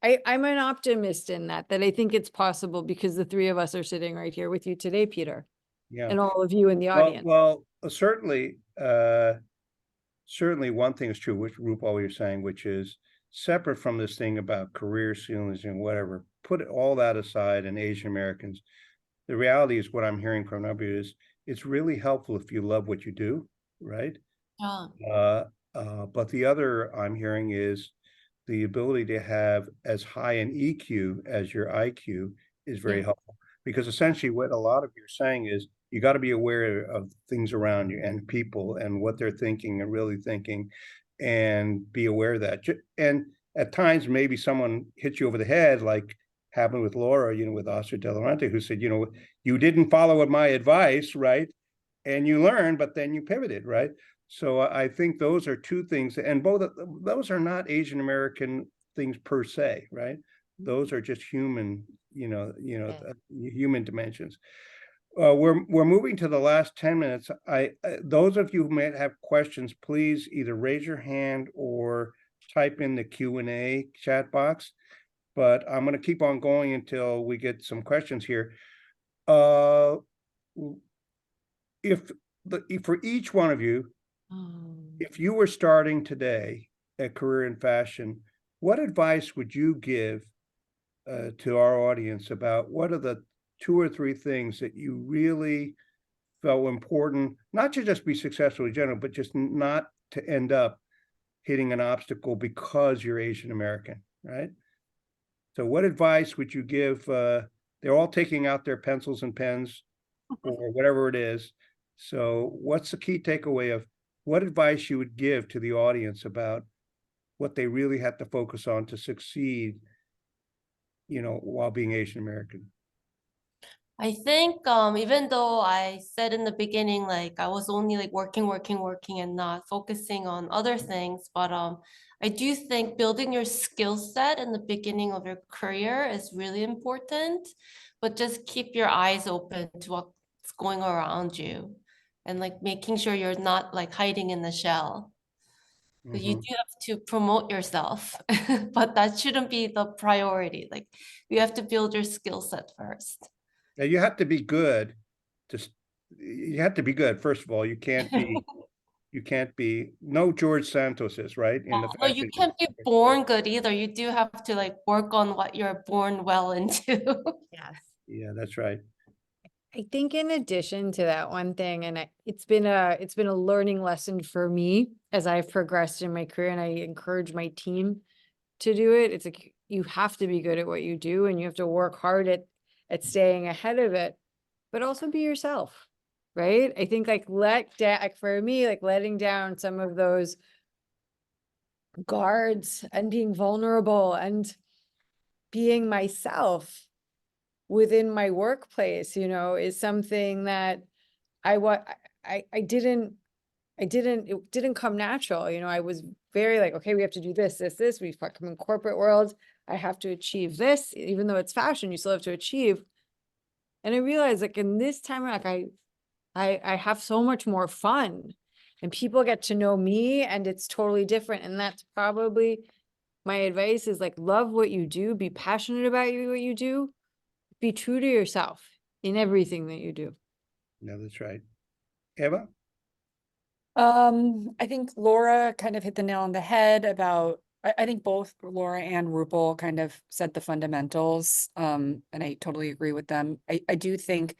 I'm an optimist in that I think it's possible because the three of us are sitting right here with you today, Peter, Yeah. and all of you in the Well, audience. certainly, certainly one thing is true, which Roopal you're saying, which is separate from this thing about career ceilings and whatever. Put all that aside, and Asian Americans. The reality is what I'm hearing from everybody is it's really helpful if you love what you do, right? Yeah. But the other I'm hearing is the ability to have as high an EQ as your IQ is very helpful. Because essentially what a lot of you are saying is you got to be aware of things around you and people and what they're thinking and really thinking and be aware of that. And at times maybe someone hits you over the head like happened with Laura, with Oscar de la Renta, who said, you didn't follow my advice, right? And you learned, but then you pivoted, right? So I think those are two things, and both of those are not Asian American things per se, right? Those are just human, human dimensions. We're moving to the last 10 minutes. Those of you who may have questions, please either raise your hand or type in the Q&A chat box. But I'm going to keep on going until we get some questions here. Uh, if for each one of you, if you were starting today a career in fashion, what advice would you give to our audience about what are the 2 or 3 things that you really felt important, not to just be successful in general, but just not to end up hitting an obstacle because you're Asian American, right? So what advice would you give? They're all taking out their pencils and pens or whatever it is. So what's the key takeaway of what advice you would give to the audience about what they really have to focus on to succeed, while being Asian American? I think even though I said in the beginning like I was only like working and not focusing on other things, but I do think building your skill set in the beginning of your career is really important, but just keep your eyes open to what's going around you and like making sure you're not like hiding in the shell. So you Mhm. do have to promote yourself, but that shouldn't be the priority. Like you have to build your skill set first. Now you have to be good you have to be good. First of all, you can't be no George Santos is right in the No, you fashion can't be industry. born good either. You do have to like work on what you're born well into. Yes. Yeah, that's right. I think in addition to that one thing, and it's been a learning lesson for me as I've progressed in my career, and I encourage my team to do it. It's like you have to be good at what you do, and you have to work hard at staying ahead of it, but also be yourself, right? I think like like for me, like letting down some of those guards and being vulnerable and being myself within my workplace, is something that I what it didn't come natural. I was very like, okay, we have to do this. We come in corporate world. I have to achieve this, even though it's fashion, you still have to achieve. And I realized like in this time, like I have so much more fun and people get to know me and it's totally different. And that's probably my advice is like, love what you do, be passionate about what you do, be true to yourself in everything that you do. No, that's right. Eva? I think Laura kind of hit the nail on the head about, I think both Laura and Rupal kind of said the fundamentals. And I totally agree with them. I do think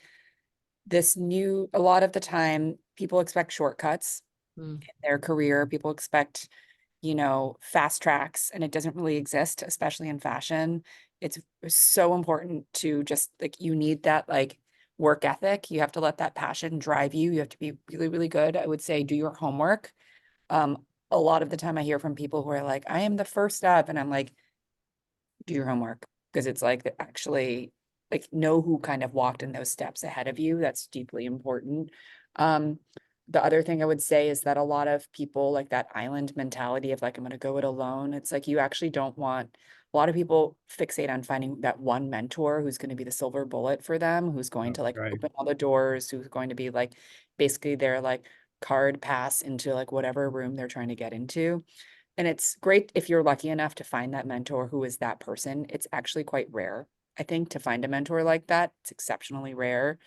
a lot of the time people expect shortcuts in their career. People expect, fast tracks, and it doesn't really exist, especially in fashion. It's so important to just like, you need that like work ethic. You have to let that passion drive you. You have to be really, really good. I would say do your homework. A lot of the time I hear from people who are like, I am the first step, and I'm like, do your homework, because it's like actually like know who kind of walked in those steps ahead of you. That's deeply important. Um, the other thing I would say is that a lot of people like that island mentality of like, I'm going to go it alone. It's like you actually don't want, a lot of people fixate on finding that one mentor who's going to be the silver bullet for them, who's going Oh, to like right. open all the doors, who's going to be like basically their like card pass into like whatever room they're trying to get into. And it's great if you're lucky enough to find that mentor who is that person. It's actually quite rare, I think, to find a mentor like that. It's exceptionally rare.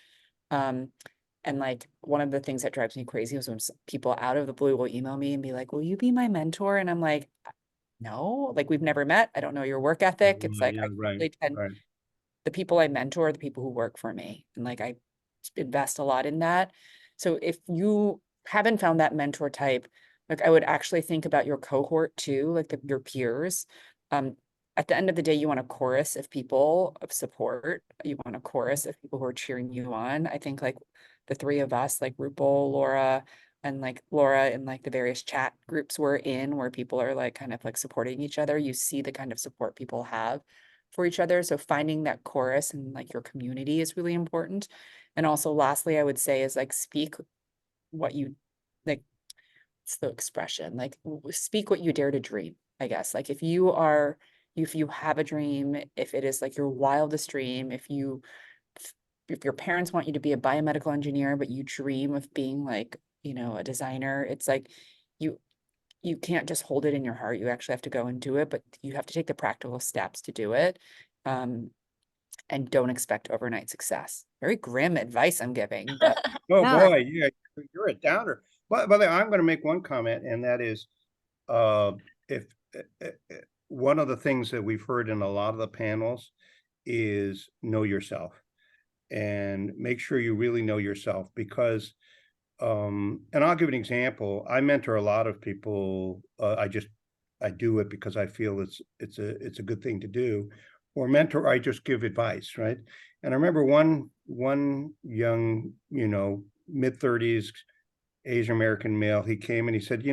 Um, and like one of the things that drives me crazy is when people out of the blue will email me and be like, will you be my mentor? And I'm like, no, like we've never met. I don't know your work ethic. It's like Yeah, I right, really tend, right. the people I mentor are the people who work for me. And like I invest a lot in that. So if you haven't found that mentor type, like I would actually think about your cohort too, like your peers. Um, at the end of the day, you want a chorus of people of support. You want a chorus of people who are cheering you on. I think like the three of us, like Rupal, Laura, and like Laura in like the various chat groups we're in where people are like kind of like supporting each other. You see the kind of support people have for each other. So finding that chorus and like your community is really important. And also lastly, I would say is like speak what you like, it's the expression, like speak what you dare to dream, I guess. Like if you have a dream, if it is like your wildest dream, if your parents want you to be a biomedical engineer, but you dream of being like, a designer, it's like you you can't just hold it in your heart. You actually have to go and do it, but you have to take the practical steps to do it. Um, and don't expect overnight success. Very grim advice I'm giving, but Oh, Yeah. boy, yeah, you're a downer. But by the way, I'm going to make one comment, and that is, if one of the things that we've heard in a lot of the panels is know yourself and make sure you really know yourself, because and I'll give an example. I mentor a lot of people. I do it because I feel it's a good thing to do. Or mentor, I just give advice, right? And I remember one young, mid-30s Asian American male, he came and he said,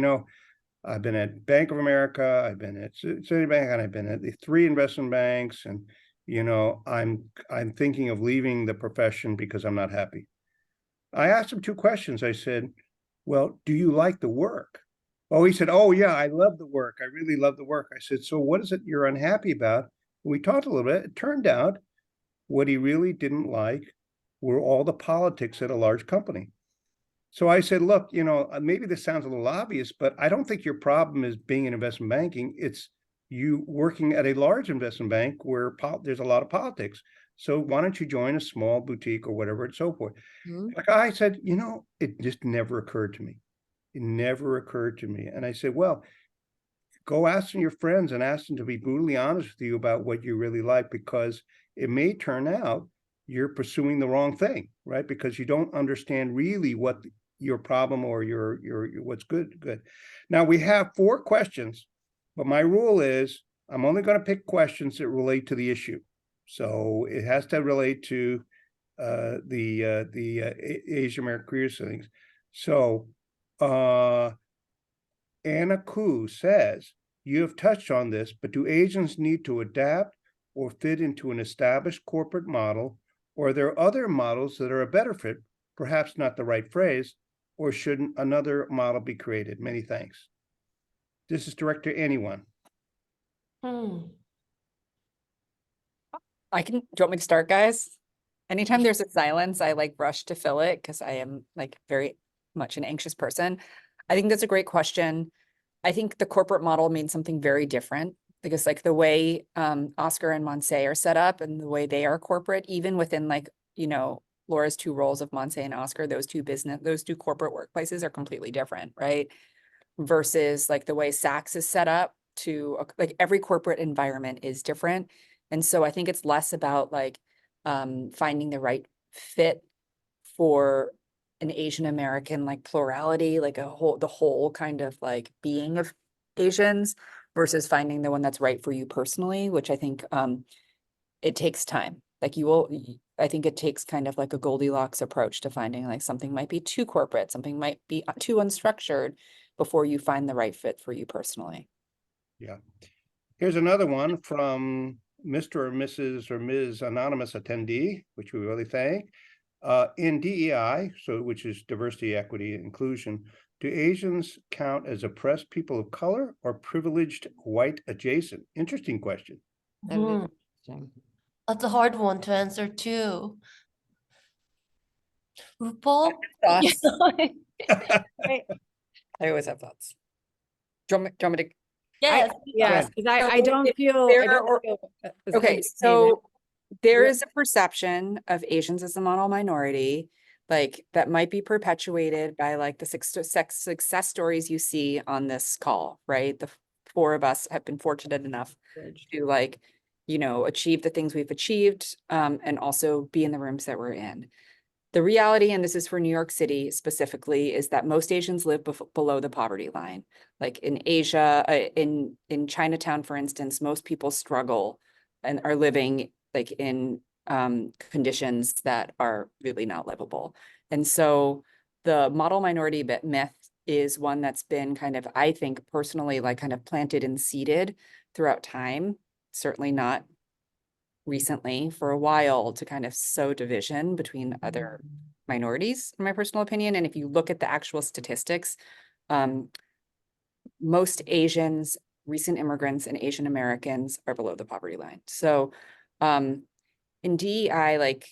I've been at Bank of America, I've been at Citibank, and I've been at the 3 investment banks, and I'm thinking of leaving the profession because I'm not happy. I asked him 2 questions. I said, well, do you like the work? Oh, he said, oh yeah, I love the work. I really love the work. I said, so what is it you're unhappy about? We talked a little bit. It turned out what he really didn't like were all the politics at a large company. So I said, look, maybe this sounds a little obvious, but I don't think your problem is being in investment banking. It's you working at a large investment bank where there's a lot of politics. So why don't you join a small boutique or whatever and so forth? Mhm. Like I said, it just never occurred to me. It never occurred to me. And I said, well, go ask your friends and ask them to be brutally honest with you about what you really like, because it may turn out you're pursuing the wrong thing, right? Because you don't understand really what your problem or your what's good. Now we have 4 questions, but my rule is I'm only going to pick questions that relate to the issue. So it has to relate to the Asian American career things. So Anna Koo says, you have touched on this, but do Asians need to adapt or fit into an established corporate model, or are there other models that are a better fit, perhaps not the right phrase, or should another model be created? Many thanks. This is direct to anyone. Hmm. do you want me to start, guys? Anytime there's a silence, I like rush to fill it because I am like very much an anxious person. I think that's a great question. I think the corporate model means something very different, because like the way Oscar and Monse are set up and the way they are corporate, even within like, Laura's 2 roles of Monse and Oscar, those two corporate workplaces are completely different, right? Versus like the way Saks is set up like every corporate environment is different. And so I think it's less about like finding the right fit for an Asian American like plurality, like the whole kind of like being of Asians, versus finding the one that's right for you personally, which I think it takes time. Like I think it takes kind of like a Goldilocks approach to finding like something might be too corporate, something might be too unstructured before you find the right fit for you personally. Yeah. Here's another one from Mr. or Mrs. or Ms. Anonymous Attendee, which we really thank. In DEI, which is diversity, equity, inclusion, do Asians count as oppressed people of color or privileged white adjacent? Interesting question. That is Hmm. interesting. That's a hard one to answer too. RuPaul? Thoughts? Right. I always have thoughts. Do you want me to? Yes. Yes, because I So don't feel, there I don't are- feel as Okay, educated. so there Yeah. is a perception of Asians as a model minority, like that might be perpetuated by like the success stories you see on this call, right? The 4 of us have been fortunate enough to like, achieve the things we've achieved, and also be in the rooms that we're in. The reality, and this is for New York City specifically, is that most Asians live below the poverty line. Like in Asia, in Chinatown, for instance, most people struggle and are living like in conditions that are really not livable. And so the model minority myth is one that's been kind of, I think personally, like kind of planted and seeded throughout time, certainly not recently, for a while, to kind of sow division between other minorities, in my personal opinion. And if you look at the actual statistics, most Asians, recent immigrants, and Asian Americans are below the poverty line. So in DEI, like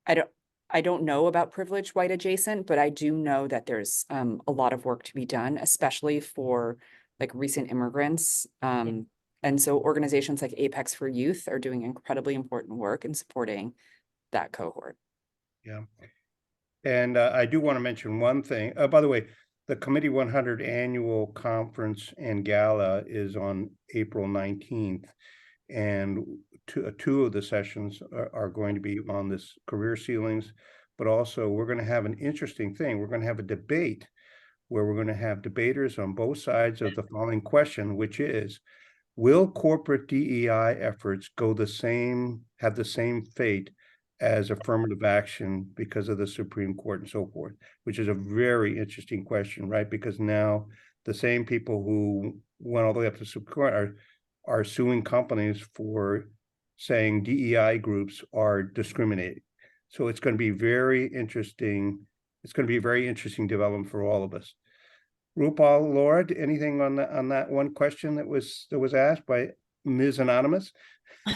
I don't know about privileged white adjacent, but I do know that there's a lot of work to be done, especially for like recent immigrants. And so organizations like Apex for Youth are doing incredibly important work in supporting that cohort. Yeah. And I do want to mention one thing. By the way, the Committee 100 Annual Conference and Gala is on April 19th. And two of the sessions are going to be on this career ceilings, but also we're going to have an interesting thing. We're going to have a debate where we're going to have debaters on both sides of the following question, which is, will corporate DEI efforts have the same fate as affirmative action because of the Supreme Court and so forth, which is a very interesting question, right? Because now the same people who went all the way up to Supreme Court are suing companies for saying DEI groups are discriminating. So it's going to be very interesting. It's going to be a very interesting development for all of us. Roopal, Laura, anything on that one question that was asked by Ms. Anonymous?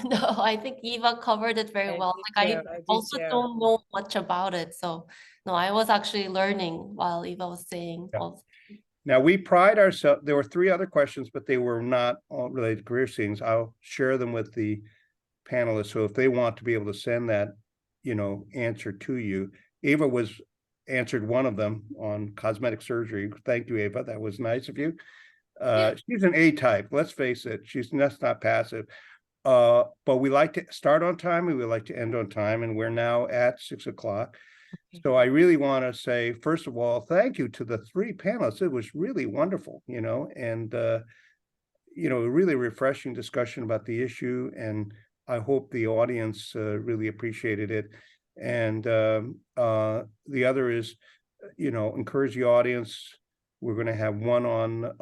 No, I think Eva covered it very well. Like I also don't know much about it. So no, I was actually learning while Eva was saying Yeah. all. Now we pride ourselves, there were 3 other questions, but they were not all related to career ceilings. I'll share them with the panelists. So if they want to be able to send that, answer to you. Ava answered one of them on cosmetic surgery. Thank you, Ava. That was nice of you. She's an A-type, let's face it. She's not passive. But we like to start on time and we like to end on time, and we're now at 6 o'clock. So I really want to say, first of all, thank you to the 3 panelists. It was really wonderful, and really refreshing discussion about the issue, and I hope the audience really appreciated it. And the other is, encourage the audience. We're going to have one on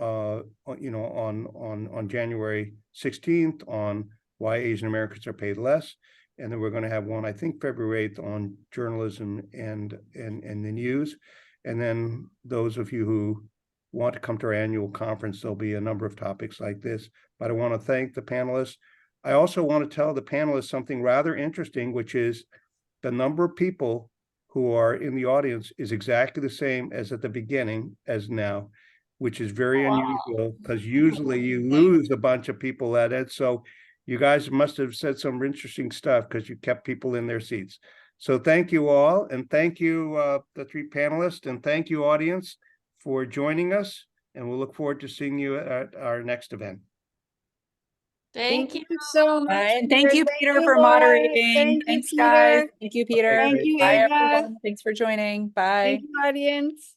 January 16th on why Asian Americans are paid less. And then we're going to have one, I think, February 8th on journalism and the news. And then those of you who want to come to our annual conference, there'll be a number of topics like this. But I want to thank the panelists. I also want to tell the panelists something rather interesting, which is the number of people who are in the audience is exactly the same as at the beginning as now, which is very unusual because usually you lose a bunch of people at it. So you guys must have said some interesting stuff because you kept people in their seats. So thank you all. And thank you, the 3 panelists, and thank you, audience, for joining us. And we'll look forward to seeing you at our next event. Thank you. so much. And thank you, Peter, for Laura. moderating. Thank you, Thanks, guys. Peter. Thank you, Peter. Thank you, Bye, Ava. everyone. Thanks for joining. Bye. Thank you, audience.